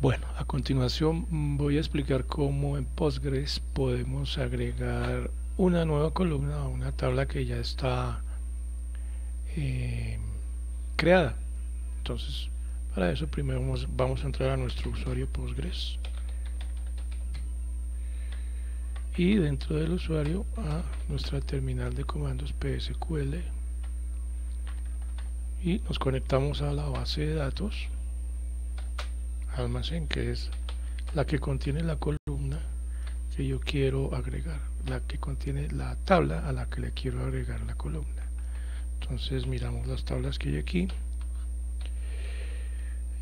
Bueno, a continuación voy a explicar cómo en Postgres podemos agregar una nueva columna a una tabla que ya está eh, creada. Entonces, para eso primero vamos a entrar a nuestro usuario Postgres y dentro del usuario a nuestra terminal de comandos PSQL y nos conectamos a la base de datos almacén, que es la que contiene la columna que yo quiero agregar, la que contiene la tabla a la que le quiero agregar la columna. Entonces miramos las tablas que hay aquí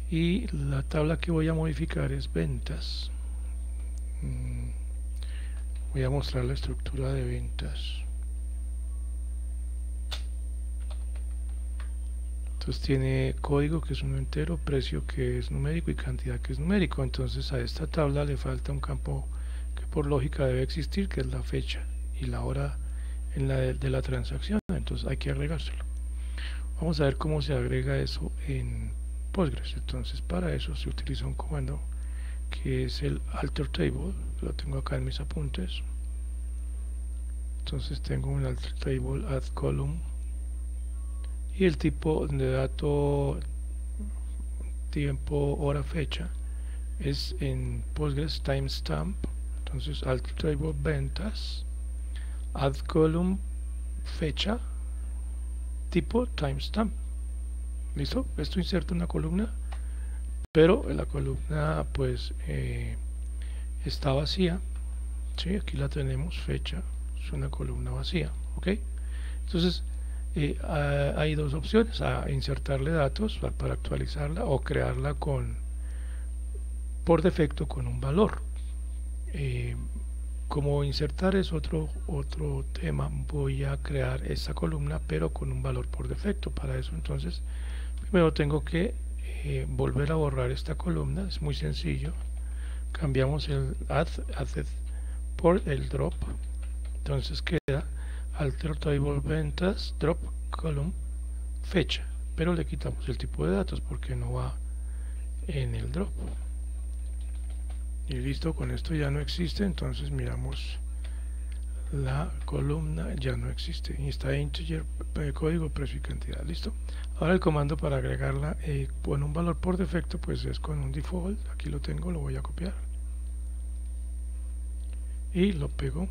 y la tabla que voy a modificar es ventas. Voy a mostrar la estructura de ventas. Entonces tiene código, que es un entero, precio, que es numérico, y cantidad, que es numérico. Entonces a esta tabla le falta un campo que por lógica debe existir, que es la fecha y la hora en de la transacción. Entonces hay que agregárselo. Vamos a ver cómo se agrega eso en Postgres. Entonces para eso se utiliza un comando que es el alter table. Lo tengo acá en mis apuntes. Entonces tengo un alter table add column y el tipo de dato tiempo, hora, fecha es en Postgres timestamp. Entonces alter table ventas add column fecha tipo timestamp. ¿Listo? Esto inserta una columna, pero la columna pues está vacía. ¿Sí? Aquí la tenemos, fecha, es una columna vacía. ¿Ok? Entonces hay dos opciones: a insertarle datos para actualizarla o crearla por defecto con un valor. Como insertar es otro tema, voy a crear esta columna pero con un valor por defecto. Para eso entonces primero tengo que volver a borrar esta columna. Es muy sencillo, cambiamos el add por el drop. Entonces queda alter table ventas drop column fecha, pero le quitamos el tipo de datos porque no va en el drop. Y listo, con esto ya no existe. Entonces miramos la columna, ya no existe y está integer, código, precio y cantidad. Listo. Ahora el comando para agregarla con un valor por defecto pues es con un default. Aquí lo tengo, lo voy a copiar y lo pego.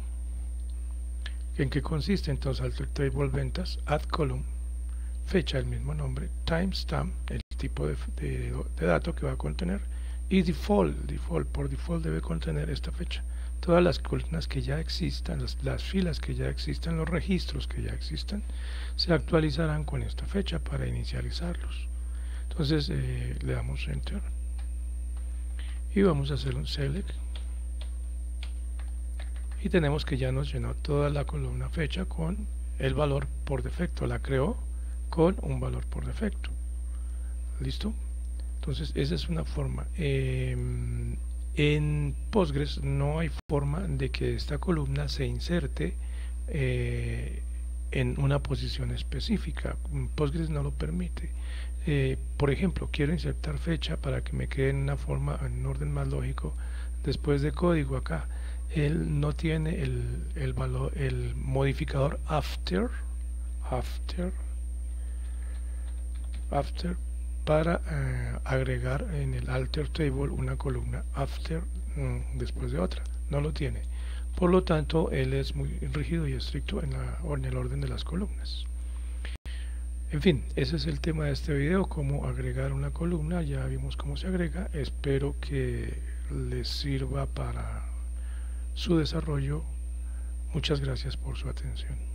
¿En qué consiste? Entonces alter table ventas add column fecha, el mismo nombre, timestamp, el tipo de dato que va a contener, y default por default debe contener esta fecha. Todas las columnas que ya existan, las filas que ya existan, los registros que ya existan, se actualizarán con esta fecha para inicializarlos. Entonces le damos enter y vamos a hacer un select y tenemos que ya nos llenó toda la columna fecha con el valor por defecto. La creó con un valor por defecto. ¿Listo? Entonces esa es una forma. En Postgres no hay forma de que esta columna se inserte en una posición específica. Postgres no lo permite. Por ejemplo, quiero insertar fecha para que me quede en una forma, en un orden más lógico, después de código acá. Él no tiene el valor, el modificador after para agregar en el alter table una columna after después de otra. No lo tiene. Por lo tanto, él es muy rígido y estricto en el orden de las columnas. En fin, ese es el tema de este video: cómo agregar una columna. Ya vimos cómo se agrega. Espero que les sirva para su desarrollo. Muchas gracias por su atención.